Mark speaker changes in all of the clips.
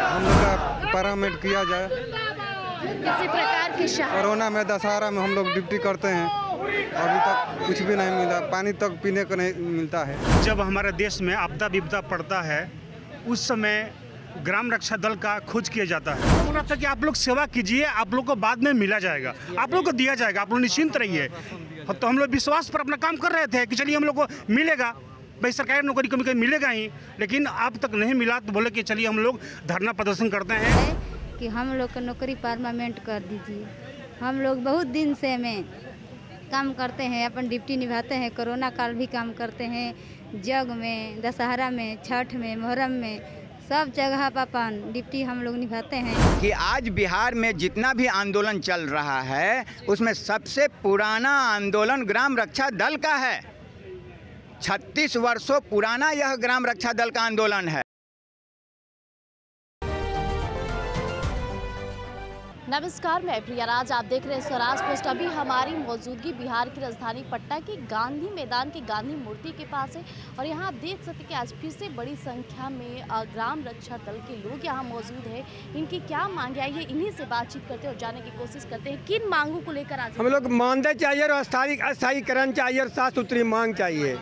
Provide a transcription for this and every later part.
Speaker 1: हम लोग का परमिट किया जाए।
Speaker 2: किसी प्रकार की
Speaker 1: कोरोना में दशहरा में हम लोग ड्यूटी करते हैं, अभी तक कुछ भी नहीं मिला, पानी तक पीने को नहीं मिलता है।
Speaker 3: जब हमारे देश में आपदा विपदा पड़ता है उस समय ग्राम रक्षा दल का खोज किया जाता है। बोला था कि आप लोग सेवा कीजिए, आप लोग को बाद में मिला जाएगा, आप लोग को दिया जाएगा, आप लोग निश्चिंत रहिए। तो हम लोग विश्वास पर अपना काम कर रहे थे कि चलिए हम लोग को मिलेगा, भाई सरकारी नौकरी कभी कभी मिलेगा ही, लेकिन अब तक नहीं मिला। तो बोले कि चलिए हम लोग धरना प्रदर्शन करते हैं
Speaker 4: कि हम लोग को नौकरी परमानेंट कर दीजिए। हम लोग बहुत दिन से में काम करते हैं, अपन ड्यूटी निभाते हैं, कोरोना काल भी काम करते हैं, जग में, दशहरा में, छठ में, मुहर्रम में, सब जगह पर अपन ड्यूटी हम लोग निभाते हैं।
Speaker 5: कि आज बिहार में जितना भी आंदोलन चल रहा है उसमें सबसे पुराना आंदोलन ग्राम रक्षा दल का है। 36 वर्षों पुराना यह ग्राम रक्षा दल का आंदोलन है।
Speaker 2: नमस्कार, मैं प्रिया राज, आप देख रहे हैं स्वराज पोस्ट। अभी हमारी मौजूदगी बिहार की राजधानी पटना की गांधी मैदान की गांधी मूर्ति के पास है और यहां आप देख सकते हैं कि आज फिर से बड़ी संख्या में ग्राम रक्षा दल के लोग यहां मौजूद हैं। इनकी क्या मांगे आई है, इन्हीं से बातचीत करते हैं और जानने की कोशिश करते हैं किन मांगों को लेकर आज
Speaker 6: हम लोग मानदेय चाहिए और स्थायीकरण चाहिए और 7 सूत्री मांग चाहिए।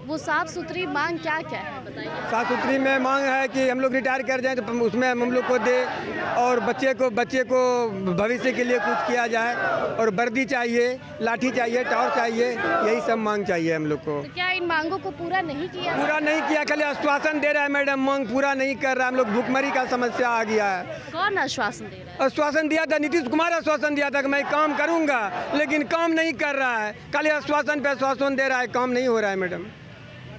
Speaker 2: वो साफ सुथरी मांग क्या क्या है बताइए।
Speaker 6: 7 सूत्री में मांग है कि हम लोग रिटायर कर जाएं तो उसमें हम लोग को दे, और बच्चे को भविष्य के लिए कुछ किया जाए, और वर्दी चाहिए, लाठी चाहिए, टॉर्च चाहिए, यही सब मांग चाहिए हम लोग को।
Speaker 2: तो क्या इन मांगों को पूरा नहीं किया?
Speaker 6: पूरा नहीं किया, खाली आश्वासन दे रहा है मैडम, मांग पूरा नहीं कर रहा। हम लोग भूखमरी का समस्या आ गया है।
Speaker 2: कौन आश्वासन दे रहा है?
Speaker 6: आश्वासन दिया था, नीतीश कुमार आश्वासन दिया था कि मैं काम करूंगा, लेकिन काम नहीं कर रहा है, खाली आश्वासन पे आश्वासन दे रहा है, काम नहीं हो रहा है मैडम।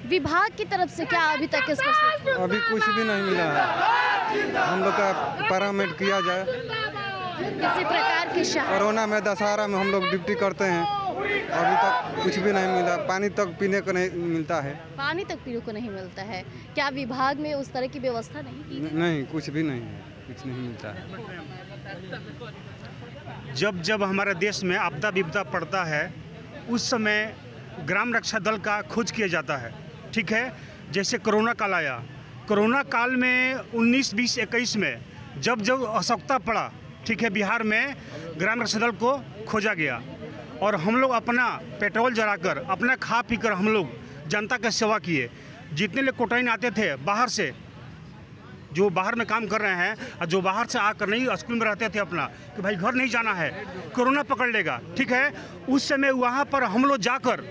Speaker 2: विभाग की तरफ से क्या अभी तक इस पर?
Speaker 1: अभी कुछ भी नहीं मिला है। हम लोग का परमिट किया जाए।
Speaker 2: किसी प्रकार की
Speaker 1: कोरोना में दशहरा में हम लोग ड्यूटी करते हैं, अभी तक कुछ भी नहीं मिला, पानी तक पीने को नहीं मिलता है।
Speaker 2: पानी तक पीने को नहीं मिलता है। क्या विभाग में उस तरह की व्यवस्था नहीं की?
Speaker 1: नहीं, कुछ भी नहीं है, कुछ नहीं मिलता है।
Speaker 3: जब हमारे देश में आपदा विपदा पड़ता है उस समय ग्राम रक्षा दल का खोज किया जाता है। ठीक है, जैसे कोरोना काल आया, कोरोना काल में 19, 20, 21 में जब आवश्यकता पड़ा, ठीक है, बिहार में ग्राम रक्षा दल को खोजा गया और हम लोग अपना पेट्रोल जलाकर, अपना खा पी कर हम लोग जनता का सेवा किए। जितने लोग कोटाइन आते थे बाहर से, जो बाहर में काम कर रहे हैं और जो बाहर से आकर नहीं स्कूल में रहते थे अपना कि भाई घर नहीं जाना है, कोरोना पकड़ लेगा, ठीक है, उस समय वहाँ पर हम लोग जाकर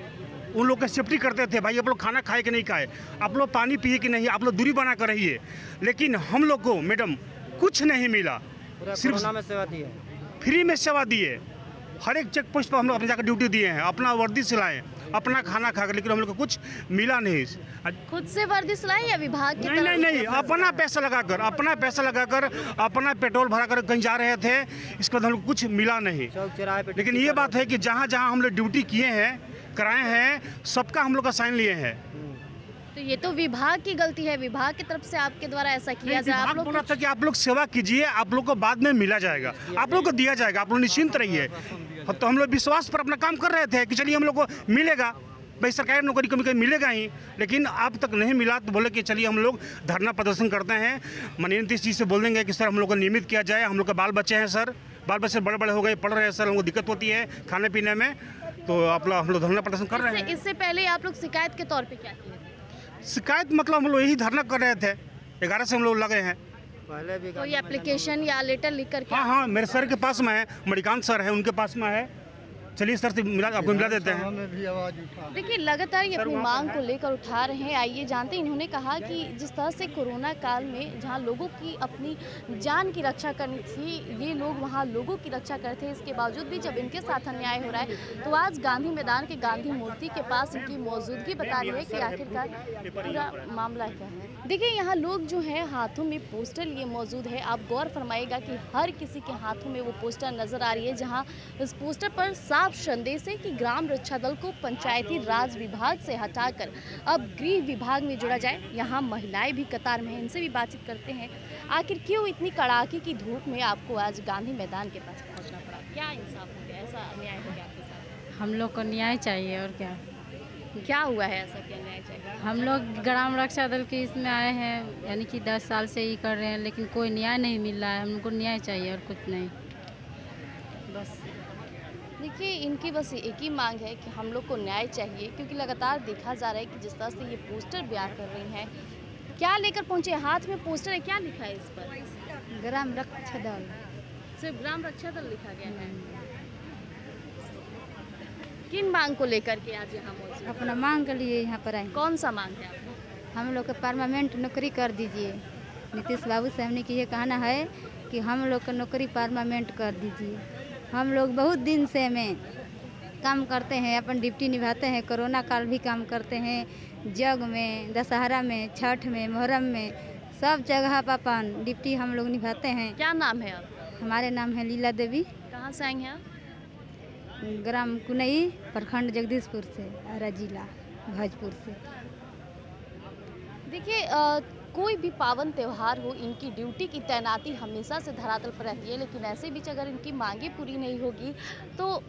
Speaker 3: उन लोग का सेफ्टी करते थे। भाई आप लोग खाना खाए कि नहीं खाए, आप लोग पानी पिए कि नहीं, आप लोग दूरी बना कर रहिए। लेकिन हम लोग को मैडम कुछ नहीं मिला, सिर्फ
Speaker 6: में सेवा दिए,
Speaker 3: फ्री में सेवा दिए। हर एक चेक पोस्ट पर हम लोग अपने जाकर ड्यूटी दिए हैं, अपना वर्दी सिलाएं, अपना खाना खाकर, लेकिन हम लोग को कुछ मिला नहीं।
Speaker 2: खुद से वर्दी सिलाई या विभाग की?
Speaker 3: नहीं, अपना पैसा लगाकर, अपना पेट्रोल भरा कर कहीं जा रहे थे, इसके बाद हम लोग कुछ मिला नहीं। लेकिन ये बात है कि जहाँ जहाँ हम लोग ड्यूटी किए हैं, कराए हैं, सबका हम लोग का साइन लिए हैं।
Speaker 2: तो ये तो विभाग की गलती है, विभाग की तरफ से आपके द्वारा ऐसा किया जाए। आप लोग
Speaker 3: बोला था कि आप लोग सेवा कीजिए, आप लोग को बाद में मिला जाएगा, आप लोग को दिया जाएगा, आप लोग निश्चिंत रहिए। तो हम लोग विश्वास पर अपना काम कर रहे थे कि चलिए हम लोग को मिलेगा, भाई सरकारी नौकरी कभी कभी मिलेगा ही, लेकिन अब तक नहीं मिला। तो बोले कि चलिए हम लोग धरना प्रदर्शन करते हैं। माननीय नीतीश जी से बोल देंगे कि सर हम लोग को नियमित किया जाए, हम लोग के बाल बच्चे हैं सर, बाल बच्चे बड़े बड़े हो गए, पढ़ रहे हैं सर, हमको दिक्कत होती है खाने पीने में, तो आप लोग हम लोग धरना प्रदर्शन कर रहे हैं।
Speaker 2: इससे पहले आप लोग शिकायत के तौर पे क्या किए थे?
Speaker 3: शिकायत मतलब हम लोग यही धरना कर रहे थे, 11 से हम लोग लगे हैं।
Speaker 6: पहले भी
Speaker 2: कोई एप्लीकेशन या लेटर लिख कर?
Speaker 3: हाँ, मेरे सर के पास में है, मणिकांत सर है, उनके पास में है। चलिए सर से आपको मिला देते हैं।
Speaker 2: देखिए लगातार ये अपनी मांग को लेकर उठा रहे हैं। आइए जानते हैं। इन्होंने कहा कि जिस तरह से कोरोना काल में जहां लोगों की अपनी जान की रक्षा करनी थी, ये लोग वहां लोगों की रक्षा करते थे, इसके बावजूद भी जब इनके साथ अन्याय हो रहा है तो आज गांधी मैदान के गांधी मूर्ति के पास इनकी मौजूदगी बता रही है कि आखिरकार पूरा मामला क्या है। देखिए यहाँ लोग जो हैं हाथों में पोस्टर लिए मौजूद है। आप गौर फरमाइएगा कि हर किसी के हाथों में वो पोस्टर नजर आ रही है, जहाँ इस पोस्टर पर साफ संदेश है कि ग्राम रक्षा दल को पंचायती राज विभाग से हटाकर अब गृह विभाग में जोड़ा जाए। यहाँ महिलाएं भी कतार में हैं, इनसे भी बातचीत करते हैं। आखिर क्यों इतनी कड़ाके की धूप में आपको आज गांधी मैदान के पास पहुँचना पड़ा? क्या इंसाफ हो गया, ऐसा अन्याय हो गया आपके साथ?
Speaker 4: हम लोग को न्याय चाहिए और क्या
Speaker 2: क्या हुआ है ऐसा कि अन्याय चाहिए?
Speaker 4: हम लोग ग्राम रक्षा दल के इसमें आए हैं, यानी कि 10 साल से ही कर रहे हैं, लेकिन कोई न्याय नहीं मिल रहा है। हमको न्याय चाहिए और कुछ नहीं, बस।
Speaker 2: देखिए, इनकी बस एक ही मांग है कि हम लोग को न्याय चाहिए, क्योंकि लगातार देखा जा रहा है कि जिस तरह से ये पोस्टर बयां कर रही हैं, क्या लेकर पहुंचे, हाथ में पोस्टर है, क्या लिखा है इस पर?
Speaker 4: ग्राम रक्षा दल,
Speaker 2: सिर्फ ग्राम रक्षा दल लिखा गया है। किन मांग को लेकर के आज यहाँ मौजूद?
Speaker 4: अपना मांग के लिए यहाँ पर आए।
Speaker 2: कौन सा मांग है आपको?
Speaker 4: हम लोग को परमानेंट नौकरी कर दीजिए। नीतीश बाबू से हमने की ये कहना है कि हम लोग को नौकरी परमानेंट कर दीजिए। हम लोग बहुत दिन से में काम करते हैं, अपन ड्यूटी निभाते हैं, कोरोना काल भी काम करते हैं, जग में, दशहरा में, छठ में, मुहर्रम में, सब जगह पर अपन ड्यूटी हम लोग निभाते हैं।
Speaker 2: क्या नाम है आपका?
Speaker 4: हमारे नाम है लीला देवी।
Speaker 2: कहाँ से आई हैं आप?
Speaker 4: ग्राम कुनई, प्रखंड जगदीशपुर से, आरा जिला भोजपुर से।
Speaker 2: देखिए, कोई भी पावन त्यौहार हो, इनकी ड्यूटी की तैनाती हमेशा से धरातल पर रहती है, लेकिन ऐसे बीच अगर इनकी मांगें पूरी नहीं होगी तो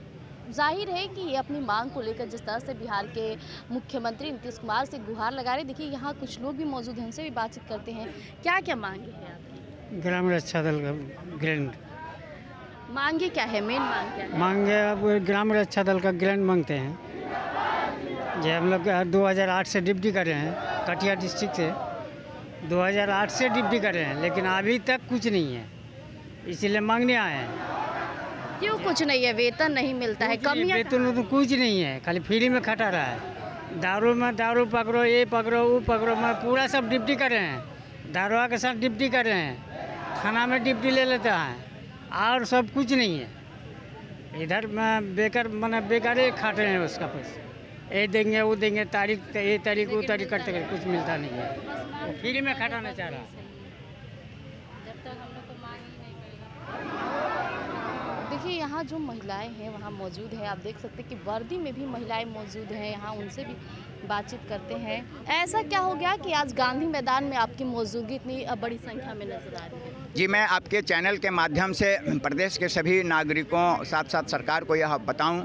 Speaker 2: जाहिर है कि ये अपनी मांग को लेकर जिस तरह से बिहार के मुख्यमंत्री नीतीश कुमार से गुहार लगा रहे। देखिए, यहाँ कुछ लोग भी मौजूद हैं, उनसे भी बातचीत करते हैं। क्या क्या मांगे हैं आपकी?
Speaker 7: ग्राम रक्षा दल का ग्रैंड
Speaker 2: मांगे क्या है, मेन मांग क्या है?
Speaker 7: मांगे, अब ग्राम रक्षा दल का ग्रैंड मांगते हैं। जो हम लोग 2008 से ड्यूटी कर रहे हैं, कटिहार डिस्ट्रिक्ट से 2008 से ड्यूटी कर रहे हैं, लेकिन अभी तक कुछ नहीं है, इसीलिए मांगने आए हैं।
Speaker 2: क्यों कुछ नहीं है? वेतन नहीं मिलता है, कमियां
Speaker 7: वेतन तो कुछ नहीं है, खाली फ्री में खटा रहा है। दारू में दारू पकड़ो, ये पकड़ो, वो पकड़ो, मैं पूरा सब ड्यूटी कर रहे हैं। दारुआ के साथ ड्यूटी कर रहे हैं, थाना में ड्यूटी ले लेते हैं, और सब कुछ नहीं है। इधर मैं बेकार बेकार ही खाते हैं उसका पैसा, ये देंगे वो देंगे, तारीख ये तारीख वो तारीख करते करते कुछ मिलता नहीं है। वो फ्री में खटाना चाह रहा है।
Speaker 2: देखिए, यहाँ जो महिलाएं हैं वहाँ मौजूद है, आप देख सकते हैं कि वर्दी में भी महिलाएं मौजूद हैं। यहाँ उनसे भी बातचीत करते हैं। ऐसा क्या हो गया कि आज गांधी मैदान में आपकी मौजूदगी इतनी बड़ी संख्या में नजर आ रही है?
Speaker 5: जी, मैं आपके चैनल के माध्यम से प्रदेश के सभी नागरिकों, साथ साथ सरकार को यह बताऊं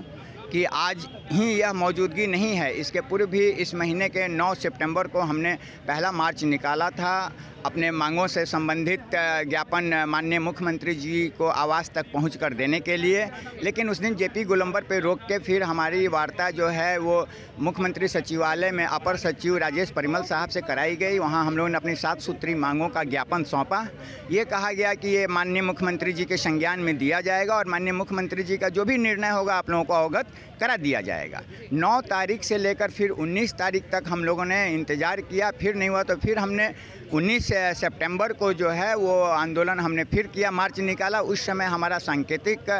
Speaker 5: कि आज ही यह मौजूदगी नहीं है। इसके पूर्व भी इस महीने के 9 सितंबर को हमने पहला मार्च निकाला था, अपने मांगों से संबंधित ज्ञापन माननीय मुख्यमंत्री जी को आवास तक पहुंचकर देने के लिए। लेकिन उस दिन जेपी गोलंबर पे रोक के फिर हमारी वार्ता जो है वो मुख्यमंत्री सचिवालय में अपर सचिव राजेश परिमल साहब से कराई गई। वहां हम लोगों ने अपनी 7 सूत्री मांगों का ज्ञापन सौंपा। ये कहा गया कि ये माननीय मुख्यमंत्री जी के संज्ञान में दिया जाएगा और माननीय मुख्यमंत्री जी का जो भी निर्णय होगा आप लोगों को अवगत करा दिया जाएगा। 9 तारीख से लेकर फिर 19 तारीख तक हम लोगों ने इंतज़ार किया, फिर नहीं हुआ तो फिर हमने 19 सितंबर को जो है वो आंदोलन हमने फिर किया, मार्च निकाला। उस समय हमारा सांकेतिक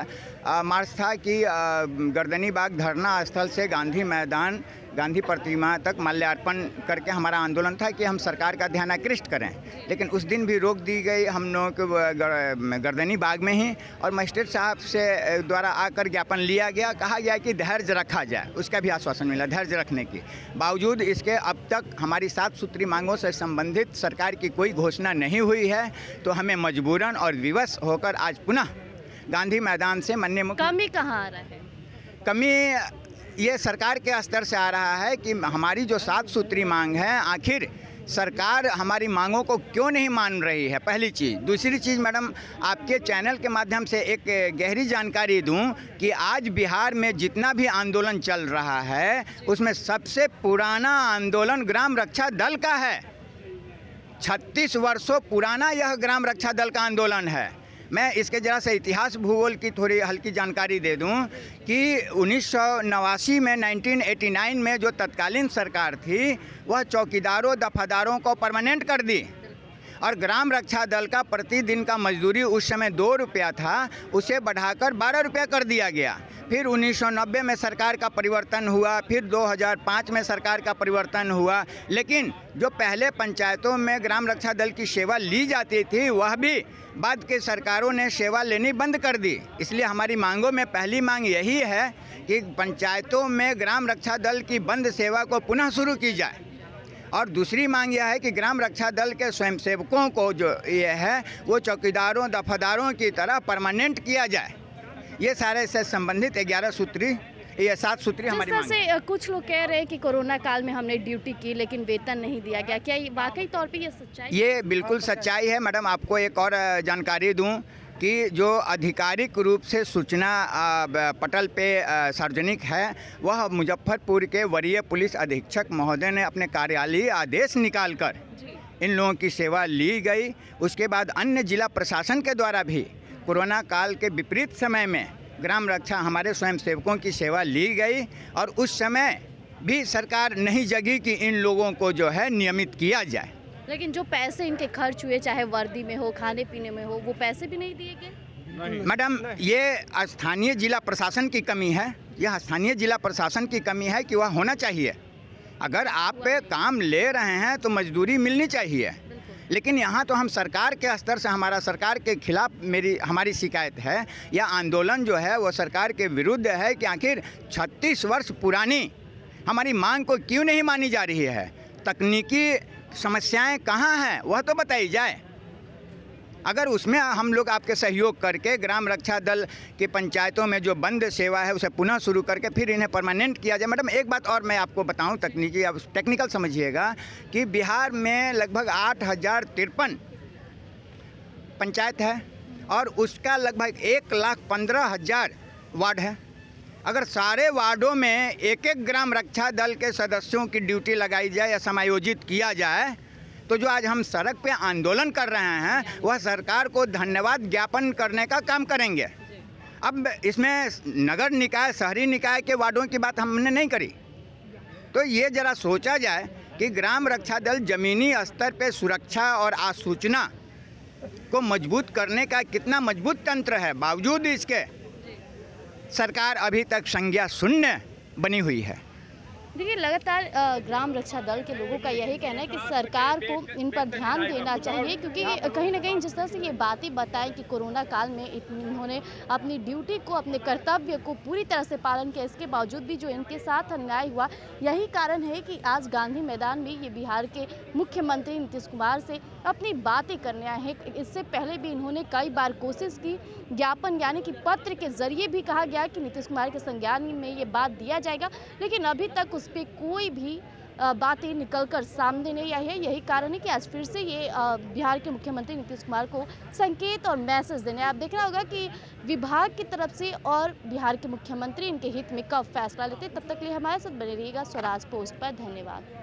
Speaker 5: मार्च था कि गर्दनी बाग धरना स्थल से गांधी मैदान, गांधी प्रतिमा तक माल्यार्पण करके हमारा आंदोलन था कि हम सरकार का ध्यान आकृष्ट करें। लेकिन उस दिन भी रोक दी गई हम लोगों को गर्दनी बाग में ही, और मजिस्ट्रेट साहब से द्वारा आकर ज्ञापन लिया गया। कहा गया कि धैर्य रखा जाए, उसका भी आश्वासन मिला धैर्य रखने की। बावजूद इसके अब तक हमारी 7 सूत्री मांगों से संबंधित सरकार की कोई घोषणा नहीं हुई है, तो हमें मजबूरन और विवश होकर आज पुनः गांधी मैदान से माननीय
Speaker 2: कमी कहाँ आ रहा है?
Speaker 5: कमी ये सरकार के स्तर से आ रहा है कि हमारी जो 7 सूत्री मांग है, आखिर सरकार हमारी मांगों को क्यों नहीं मान रही है, पहली चीज़। दूसरी चीज़, मैडम आपके चैनल के माध्यम से एक गहरी जानकारी दूं कि आज बिहार में जितना भी आंदोलन चल रहा है उसमें सबसे पुराना आंदोलन ग्राम रक्षा दल का है। 36 वर्षों पुराना यह ग्राम रक्षा दल का आंदोलन है। मैं इसके ज़रा से इतिहास भूगोल की थोड़ी हल्की जानकारी दे दूं कि 1989 में 1989 में जो तत्कालीन सरकार थी वह चौकीदारों दफादारों को परमानेंट कर दी, और ग्राम रक्षा दल का प्रतिदिन का मजदूरी उस समय 2 रुपया था, उसे बढ़ाकर 12 रुपया कर दिया गया। फिर 1990 में सरकार का परिवर्तन हुआ, फिर 2005 में सरकार का परिवर्तन हुआ, लेकिन जो पहले पंचायतों में ग्राम रक्षा दल की सेवा ली जाती थी वह भी बाद के सरकारों ने सेवा लेनी बंद कर दी। इसलिए हमारी मांगों में पहली मांग यही है कि पंचायतों में ग्राम रक्षा दल की बंद सेवा को पुनः शुरू की जाए, और दूसरी मांग यह है कि ग्राम रक्षा दल के स्वयंसेवकों को जो ये है वो चौकीदारों दफादारों की तरह परमानेंट किया जाए। ये सारे से संबंधित 11 सूत्री ये 7 सूत्री
Speaker 2: जिस
Speaker 5: हमारी
Speaker 2: तरह
Speaker 5: मांग है।
Speaker 2: से कुछ लोग कह रहे हैं कि कोरोना काल में हमने ड्यूटी की लेकिन वेतन नहीं दिया गया, क्या ये वाकई तौर पे ये सच्चाई है?
Speaker 5: ये बिल्कुल सच्चाई है मैडम। आपको एक और जानकारी दूं कि जो आधिकारिक रूप से सूचना पटल पे सार्वजनिक है, वह मुजफ्फरपुर के वरीय पुलिस अधीक्षक महोदय ने अपने कार्यालयीय आदेश निकालकर इन लोगों की सेवा ली गई। उसके बाद अन्य जिला प्रशासन के द्वारा भी कोरोना काल के विपरीत समय में ग्राम रक्षा हमारे स्वयंसेवकों की सेवा ली गई और उस समय भी सरकार नहीं जगी कि इन लोगों को जो है नियमित किया जाए।
Speaker 2: लेकिन जो पैसे इनके खर्च हुए, चाहे वर्दी में हो, खाने पीने में हो, वो पैसे भी नहीं दिए गए?
Speaker 5: मैडम, ये स्थानीय जिला प्रशासन की कमी है। यह स्थानीय जिला प्रशासन की कमी है कि वह होना चाहिए। अगर आप पे काम ले रहे हैं तो मजदूरी मिलनी चाहिए, लेकिन यहाँ तो हम सरकार के स्तर से, हमारा सरकार के खिलाफ हमारी शिकायत है। यह आंदोलन जो है वो सरकार के विरुद्ध है कि आखिर 36 वर्ष पुरानी हमारी मांग को क्यों नहीं मानी जा रही है। तकनीकी समस्याएं कहाँ हैं वह तो बताई जाए। अगर उसमें हम लोग आपके सहयोग करके ग्राम रक्षा दल के पंचायतों में जो बंद सेवा है उसे पुनः शुरू करके फिर इन्हें परमानेंट किया जाए। मैडम, एक बात और मैं आपको बताऊं, तकनीकी, अब टेक्निकल समझिएगा कि बिहार में लगभग 8053 पंचायत है और उसका लगभग 1,15,000 वार्ड है। अगर सारे वार्डों में एक एक ग्राम रक्षा दल के सदस्यों की ड्यूटी लगाई जाए या समायोजित किया जाए तो जो आज हम सड़क पे आंदोलन कर रहे हैं वह सरकार को धन्यवाद ज्ञापन करने का काम करेंगे। अब इसमें नगर निकाय, शहरी निकाय के वार्डों की बात हमने नहीं करी। तो ये ज़रा सोचा जाए कि ग्राम रक्षा दल ज़मीनी स्तर पे सुरक्षा और आसूचना को मजबूत करने का कितना मजबूत तंत्र है, बावजूद इसके सरकार अभी तक संज्ञा शून्य बनी हुई है।
Speaker 2: देखिए, लगातार ग्राम रक्षा दल के लोगों का यही कहना है कि सरकार को इन पर ध्यान देना चाहिए, क्योंकि कहीं ना कहीं जिस तरह से ये बातें बताई कि कोरोना काल में इन्होंने अपनी ड्यूटी को, अपने कर्तव्य को पूरी तरह से पालन किया, इसके बावजूद भी जो इनके साथ अन्याय हुआ, यही कारण है कि आज गांधी मैदान में ये बिहार के मुख्यमंत्री नीतीश कुमार से अपनी बातें करने आए हैं। इससे पहले भी इन्होंने कई बार कोशिश की, ज्ञापन यानी कि पत्र के जरिए भी कहा गया कि नीतीश कुमार के संज्ञान में ये बात दिया जाएगा, लेकिन अभी तक उस पर कोई भी बातें निकलकर सामने नहीं आई है। यही कारण है कि आज फिर से ये बिहार के मुख्यमंत्री नीतीश कुमार को संकेत और मैसेज देने। आप देख रहा होगा कि विभाग की तरफ से और बिहार के मुख्यमंत्री इनके हित में कब फैसला लेते। तब तक के लिए हमारे साथ बने रहिएगा स्वराज पोस्ट पर। धन्यवाद।